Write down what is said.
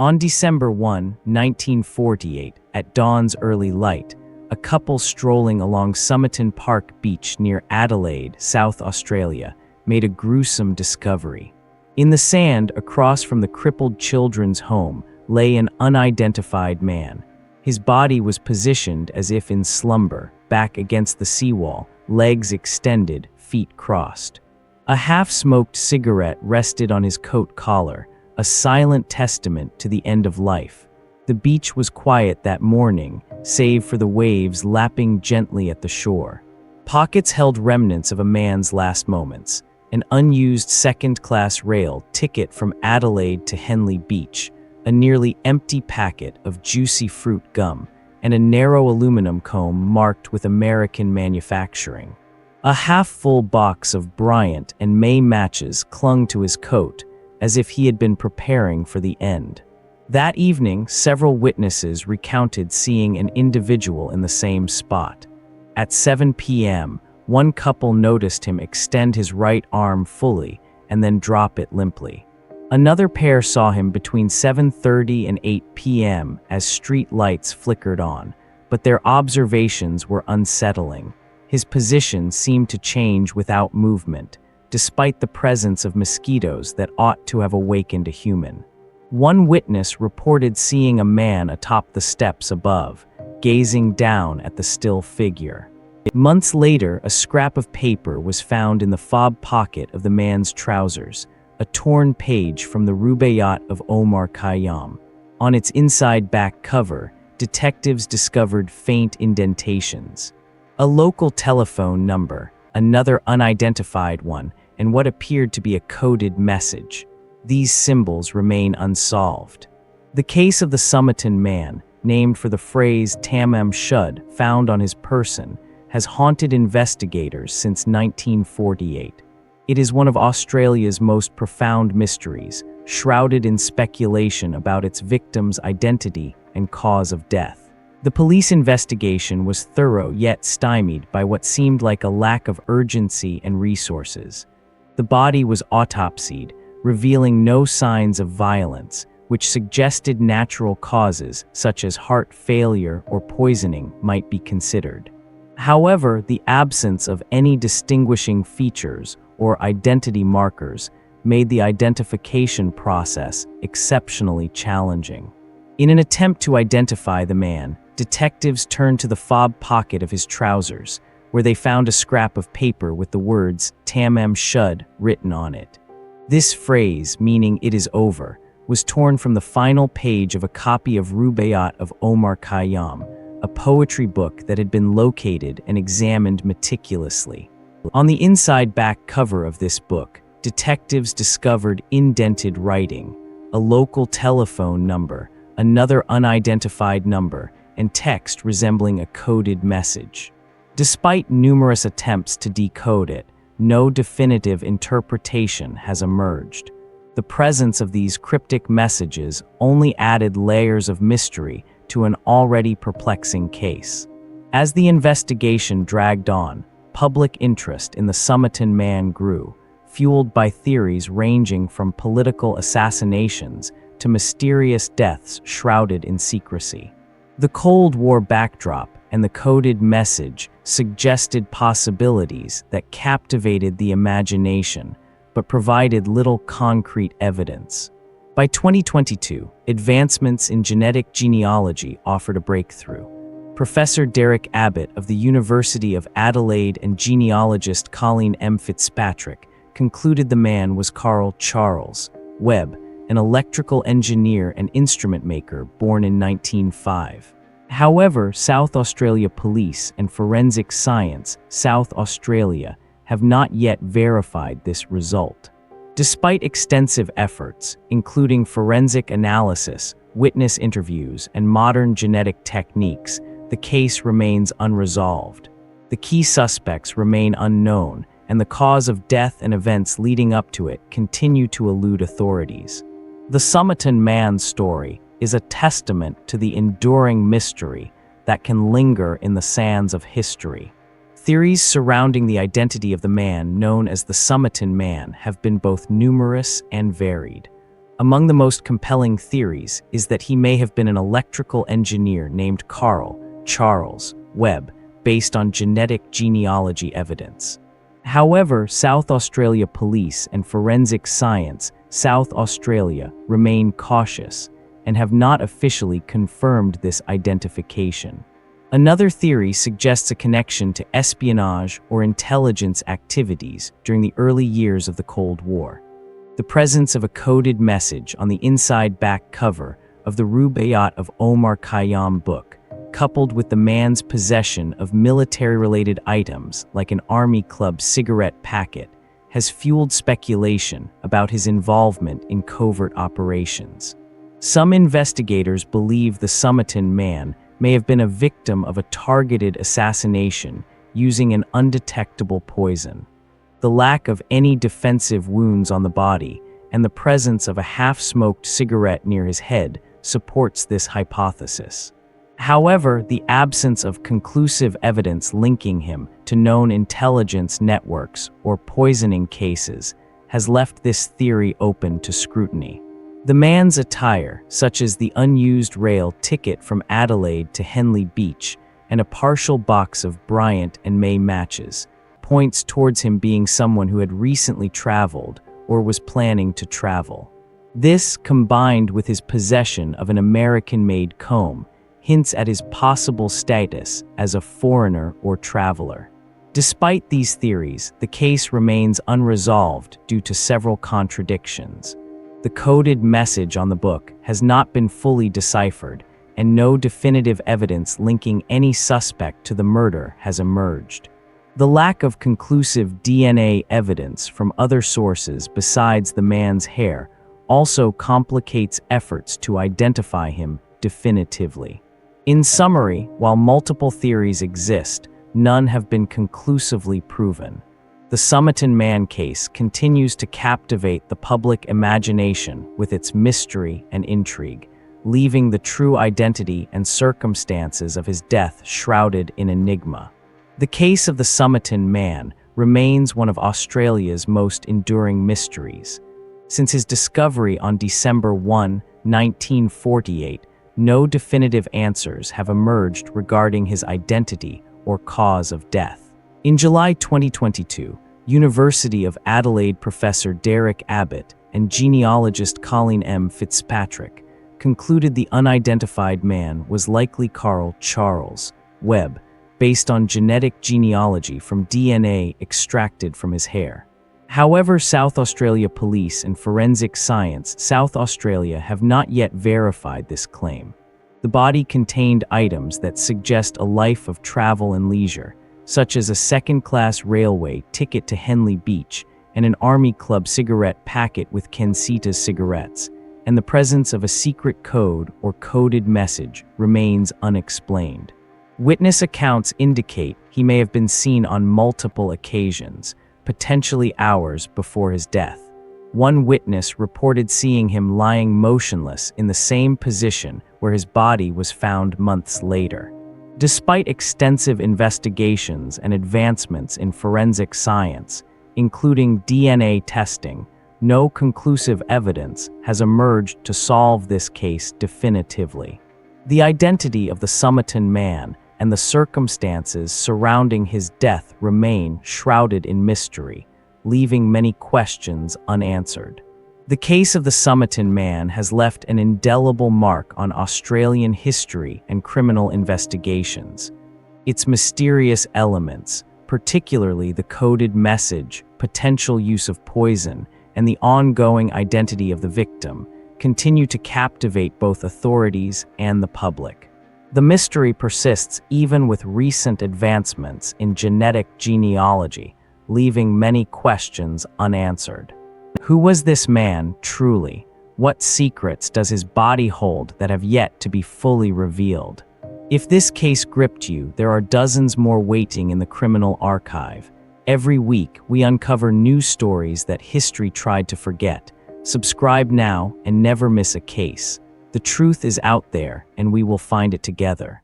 On December 1, 1948, at dawn's early light, a couple strolling along Somerton Park Beach near Adelaide, South Australia, made a gruesome discovery. In the sand across from the crippled children's home lay an unidentified man. His body was positioned as if in slumber, back against the seawall, legs extended, feet crossed. A half-smoked cigarette rested on his coat collar, a silent testament to the end of life. The beach was quiet that morning, save for the waves lapping gently at the shore. Pockets held remnants of a man's last moments: an unused second-class rail ticket from Adelaide to Henley Beach, a nearly empty packet of juicy fruit gum, and a narrow aluminum comb marked with American manufacturing. A half-full box of Bryant and May matches clung to his coat, as if he had been preparing for the end. That evening, several witnesses recounted seeing an individual in the same spot. At 7 p.m., one couple noticed him extend his right arm fully and then drop it limply. Another pair saw him between 7:30 and 8 p.m. as street lights flickered on, but their observations were unsettling. His position seemed to change without movement, despite the presence of mosquitoes that ought to have awakened a human. One witness reported seeing a man atop the steps above, gazing down at the still figure. Months later, a scrap of paper was found in the fob pocket of the man's trousers, a torn page from the Rubaiyat of Omar Khayyam. On its inside back cover, detectives discovered faint indentations. A local telephone number, another unidentified one, and what appeared to be a coded message. These symbols remain unsolved. The case of the Somerton man, named for the phrase Tamam Shud found on his person, has haunted investigators since 1948. It is one of Australia's most profound mysteries, shrouded in speculation about its victim's identity and cause of death. The police investigation was thorough yet stymied by what seemed like a lack of urgency and resources. The body was autopsied, revealing no signs of violence, which suggested natural causes such as heart failure or poisoning might be considered. However, the absence of any distinguishing features or identity markers made the identification process exceptionally challenging. In an attempt to identify the man, detectives turned to the fob pocket of his trousers, where they found a scrap of paper with the words Tamam Shud written on it. This phrase, meaning "it is over," was torn from the final page of a copy of Rubaiyat of Omar Khayyam, a poetry book that had been located and examined meticulously. On the inside back cover of this book, detectives discovered indented writing, a local telephone number, another unidentified number, and text resembling a coded message. Despite numerous attempts to decode it, no definitive interpretation has emerged. The presence of these cryptic messages only added layers of mystery to an already perplexing case. As the investigation dragged on, public interest in the Somerton man grew, fueled by theories ranging from political assassinations to mysterious deaths shrouded in secrecy. The Cold War backdrop and the coded message suggested possibilities that captivated the imagination, but provided little concrete evidence. By 2022, advancements in genetic genealogy offered a breakthrough. Professor Derek Abbott of the University of Adelaide and genealogist Colleen M. Fitzpatrick concluded the man was Carl Charles Webb, an electrical engineer and instrument maker born in 1905. However, South Australia Police and Forensic Science South Australia have not yet verified this result. Despite extensive efforts, including forensic analysis, witness interviews, and modern genetic techniques, the case remains unresolved. The key suspects remain unknown, and the cause of death and events leading up to it continue to elude authorities. The Somerton man's story is a testament to the enduring mystery that can linger in the sands of history. Theories surrounding the identity of the man known as the Somerton man have been both numerous and varied. Among the most compelling theories is that he may have been an electrical engineer named Carl Charles Webb, based on genetic genealogy evidence. However, South Australia Police and Forensic Science South Australia remain cautious and have not officially confirmed this identification. Another theory suggests a connection to espionage or intelligence activities during the early years of the Cold War. The presence of a coded message on the inside back cover of the Rubaiyat of Omar Khayyam book, coupled with the man's possession of military-related items like an Army Club cigarette packet, has fueled speculation about his involvement in covert operations. Some investigators believe the Somerton man may have been a victim of a targeted assassination using an undetectable poison. The lack of any defensive wounds on the body and the presence of a half-smoked cigarette near his head supports this hypothesis. However, the absence of conclusive evidence linking him to known intelligence networks or poisoning cases has left this theory open to scrutiny. The man's attire, such as the unused rail ticket from Adelaide to Henley Beach and a partial box of Bryant and May matches, points towards him being someone who had recently traveled or was planning to travel. This, combined with his possession of an American-made comb, hints at his possible status as a foreigner or traveler. Despite these theories, the case remains unresolved due to several contradictions. The coded message on the book has not been fully deciphered, and no definitive evidence linking any suspect to the murder has emerged. The lack of conclusive DNA evidence from other sources besides the man's hair also complicates efforts to identify him definitively. In summary, while multiple theories exist, none have been conclusively proven. The Somerton man case continues to captivate the public imagination with its mystery and intrigue, leaving the true identity and circumstances of his death shrouded in enigma. The case of the Somerton man remains one of Australia's most enduring mysteries. Since his discovery on December 1, 1948, no definitive answers have emerged regarding his identity or cause of death. In July 2022, University of Adelaide professor Derek Abbott and genealogist Colleen M. Fitzpatrick concluded the unidentified man was likely Carl Charles Webb, based on genetic genealogy from DNA extracted from his hair. However, South Australia Police and Forensic Science South Australia have not yet verified this claim. The body contained items that suggest a life of travel and leisure, such as a second-class railway ticket to Henley Beach and an Army Club cigarette packet with Kensita's cigarettes, and the presence of a secret code or coded message remains unexplained. Witness accounts indicate he may have been seen on multiple occasions, potentially hours before his death. One witness reported seeing him lying motionless in the same position where his body was found months later. Despite extensive investigations and advancements in forensic science, including DNA testing, no conclusive evidence has emerged to solve this case definitively. The identity of the Somerton man and the circumstances surrounding his death remain shrouded in mystery, leaving many questions unanswered. The case of the Somerton man has left an indelible mark on Australian history and criminal investigations. Its mysterious elements, particularly the coded message, potential use of poison, and the ongoing identity of the victim, continue to captivate both authorities and the public. The mystery persists even with recent advancements in genetic genealogy, leaving many questions unanswered. Who was this man truly? What secrets does his body hold that have yet to be fully revealed? If this case gripped you, there are dozens more waiting in the criminal archive. Every week, we uncover new stories that history tried to forget. Subscribe now and never miss a case. The truth is out there, and we will find it together.